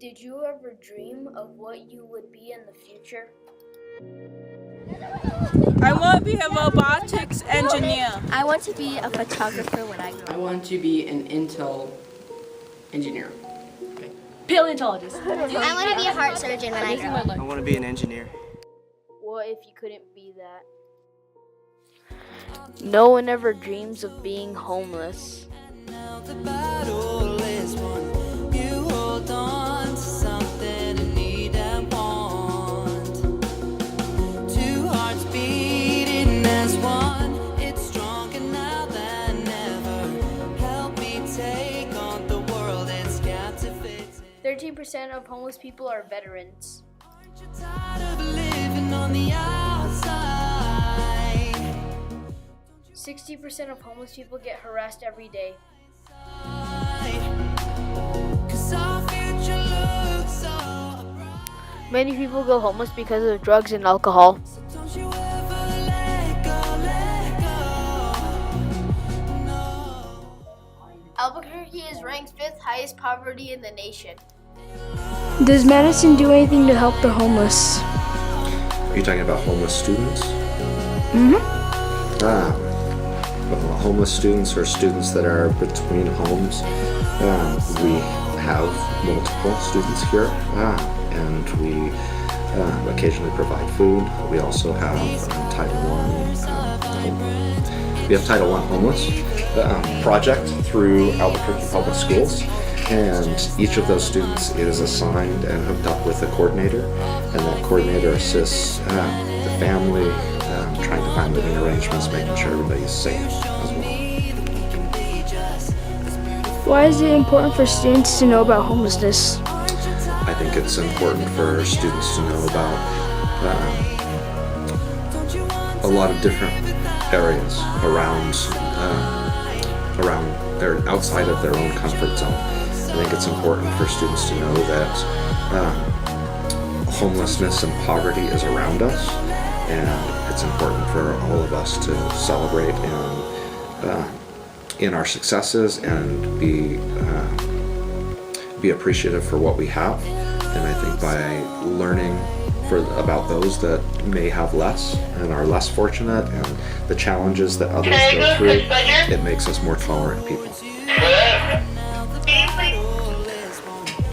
Did you ever dream of what you would be in the future? I want to be a robotics engineer. I want to be a photographer when I grow up. I want to be an Intel engineer. Okay. Paleontologist. I want to be a heart surgeon when I grow up. I want to be an engineer. What if you couldn't be that? No one ever dreams of being homeless. Now the battle is won. You hold on to something and need and want. Two hearts beating as one. It's stronger now than ever. Help me take on the world. It's captivating. 13% of homeless people are veterans. Aren't you tired of living on the outside? 60% of homeless people get harassed every day. 'Cause our future looks so bright. Many people go homeless because of drugs and alcohol. So don't you ever let go, no. Albuquerque is ranked 5th highest poverty in the nation. Does Madison do anything to help the homeless? Are you talking about homeless students? Well, homeless students or students that are between homes. We have multiple students here, and we occasionally provide food. We also have Title I homeless project through Albuquerque Public Schools. And each of those students is assigned and hooked up with a coordinator, and that coordinator assists the family, trying to find living arrangements, making sure everybody's safe as well. Why is it important for students to know about homelessness? I think it's important for students to know about a lot of different areas around their outside of their own comfort zone. I think it's important for students to know that homelessness and poverty is around us, and it's important for all of us to celebrate in our successes and be appreciative for what we have. And I think by learning about those that may have less and are less fortunate and the challenges that others go through, it makes us more tolerant people.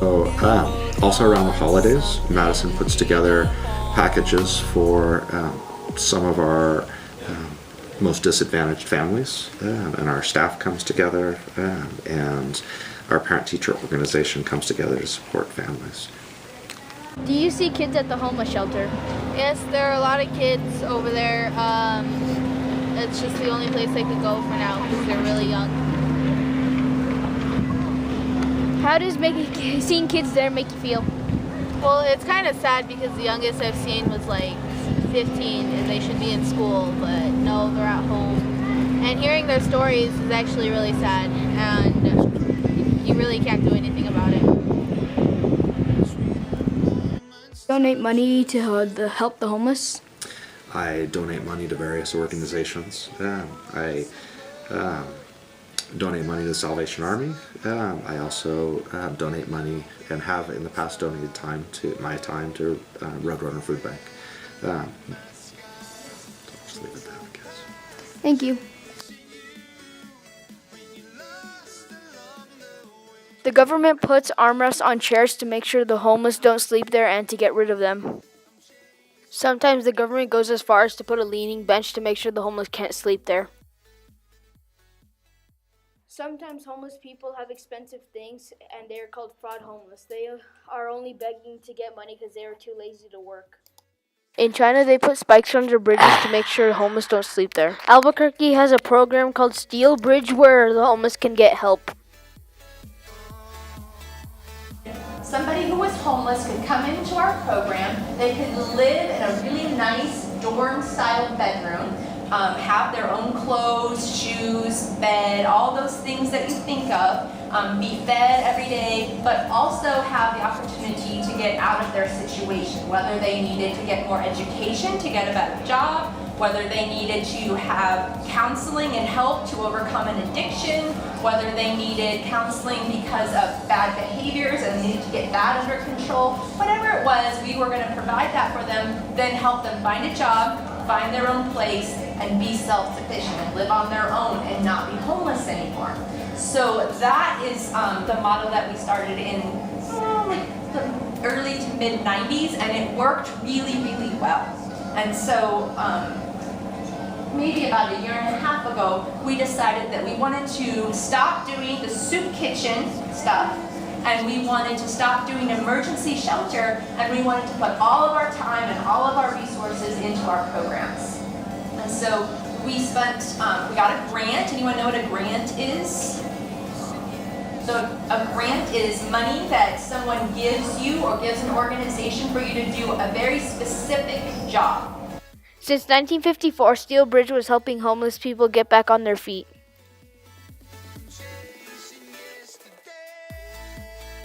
So, also around the holidays, Madison puts together packages for some of our most disadvantaged families, and our staff comes together, and our parent-teacher organization comes together to support families. Do you see kids at the homeless shelter? Yes, there are a lot of kids over there. It's just the only place they could go for now because they're really young. How does seeing kids there make you feel? Well, it's kind of sad because the youngest I've seen was like 15 and they should be in school, but no, they're at home. And hearing their stories is actually really sad, and you really can't do anything about it. Donate money to help the homeless? I donate money to various organizations. I donate money to the Salvation Army. I also donate money and have in the past donated my time to Roadrunner Food Bank. I'll just leave it at that, I guess. Thank you. The government puts armrests on chairs to make sure the homeless don't sleep there and to get rid of them. Sometimes the government goes as far as to put a leaning bench to make sure the homeless can't sleep there. Sometimes homeless people have expensive things and they are called fraud homeless. They are only begging to get money because they are too lazy to work. In China, they put spikes under bridges to make sure homeless don't sleep there. Albuquerque has a program called Steel Bridge where the homeless can get help. Somebody who was homeless could come into our program. They could live in a really nice dorm-style bedroom, have their own clothes, shoes, bed, all those things that you think of, be fed every day, but also have the opportunity to get out of their situation, whether they needed to get more education to get a better job, whether they needed to have counseling and help to overcome an addiction, whether they needed counseling because of bad behaviors and needed to get that under control. Whatever it was, we were going to provide that for them, then help them find a job, find their own place, and be self-sufficient and live on their own and not be homeless anymore. So that is the model that we started in the early to mid 90s, and it worked really, really well. And so maybe about a year and a half ago, we decided that we wanted to stop doing the soup kitchen stuff, and we wanted to stop doing emergency shelter, and we wanted to put all of our time and all of our resources into our programs. And so we got a grant. Anyone know what a grant is? So a grant is money that someone gives you or gives an organization for you to do a very specific job. Since 1954, Steel Bridge was helping homeless people get back on their feet.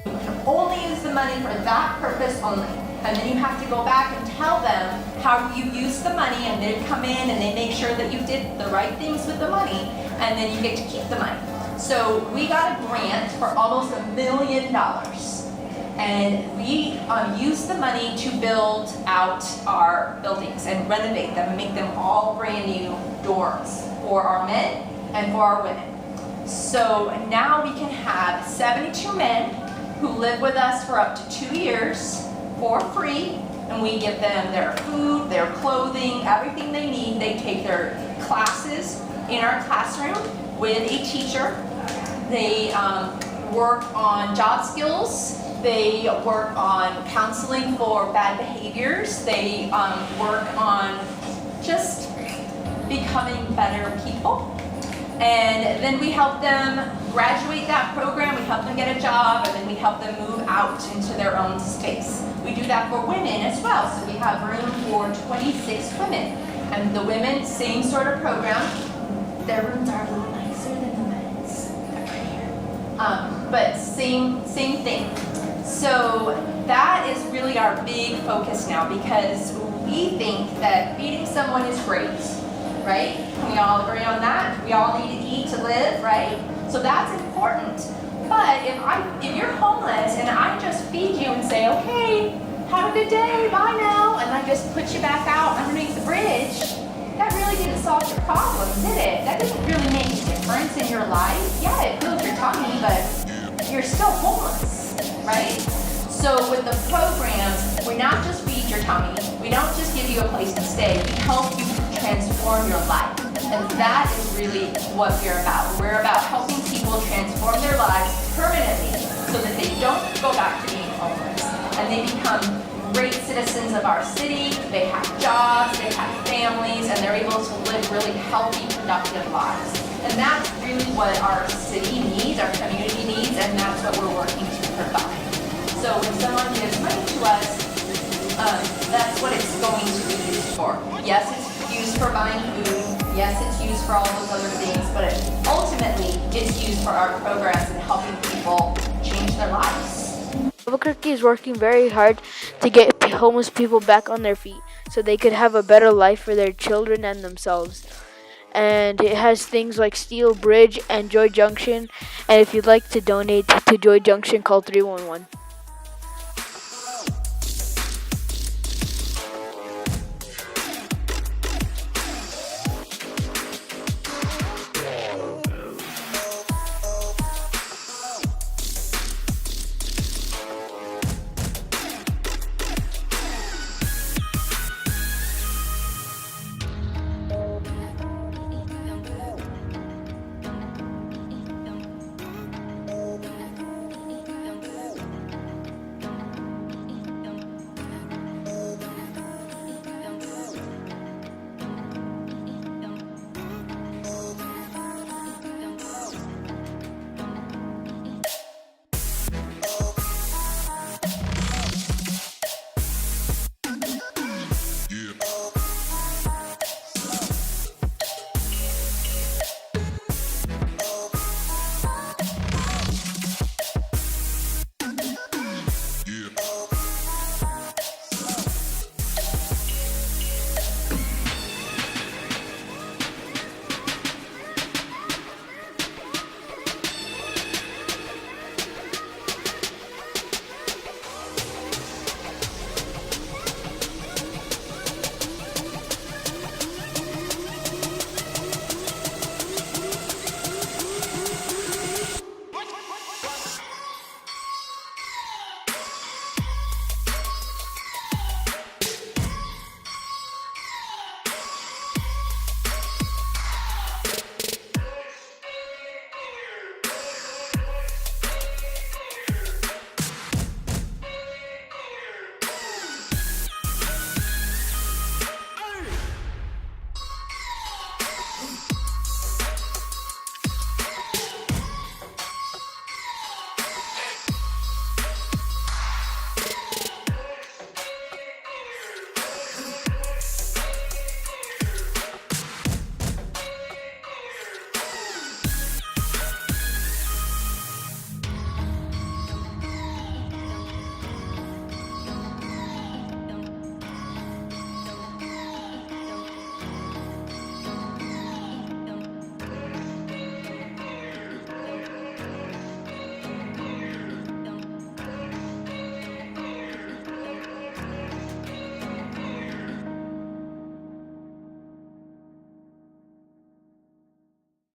You can only use the money for that purpose only. And then you have to go back and tell them how you used the money, and they come in and they make sure that you did the right things with the money, and then you get to keep the money. So we got a grant for almost $1 million. And we used the money to build out our buildings and renovate them and make them all brand new dorms for our men and for our women. So now we can have 72 men who live with us for up to 2 years for free, and we give them their food, their clothing, everything they need. They take their classes in our classroom with a teacher. They work on job skills. They work on counseling for bad behaviors. They work on just becoming better people. And then we help them graduate that program, we help them get a job, and then we help them move out into their own space. We do that for women as well, so we have room for 26 women. And the women, same sort of program. Their rooms are a little nicer than the men's. They're prettier. But same thing. So that is really our big focus now, because we think that feeding someone is great, right? Can we all agree on that? We all need to eat to live, right? So that's important. But if you're homeless and I just feed you and say, okay, have a good day, bye now, and I just put you back out underneath the bridge, that really didn't solve your problem, did it? That didn't really make a difference in your life. Yeah, it fills your tummy, but you're still homeless, right? So with the programs, we not just feed your tummy, we don't just give you a place to stay, we help you transform your life. And that is really what we're about. We're about helping people transform their lives permanently so that they don't go back to being homeless. And they become great citizens of our city, they have jobs, they have families, and they're able to live really healthy, productive lives. And that's really what our city needs, our community needs, and that's what we're working to provide. So when someone gives money to us, that's what it's going to be used for. Yes, it's used for buying food. Yes, it's used for all those other things, but ultimately it's used for our programs and helping people change their lives. Albuquerque is working very hard to get homeless people back on their feet so they could have a better life for their children and themselves. And it has things like Steel Bridge and Joy Junction. And if you'd like to donate to Joy Junction, call 311.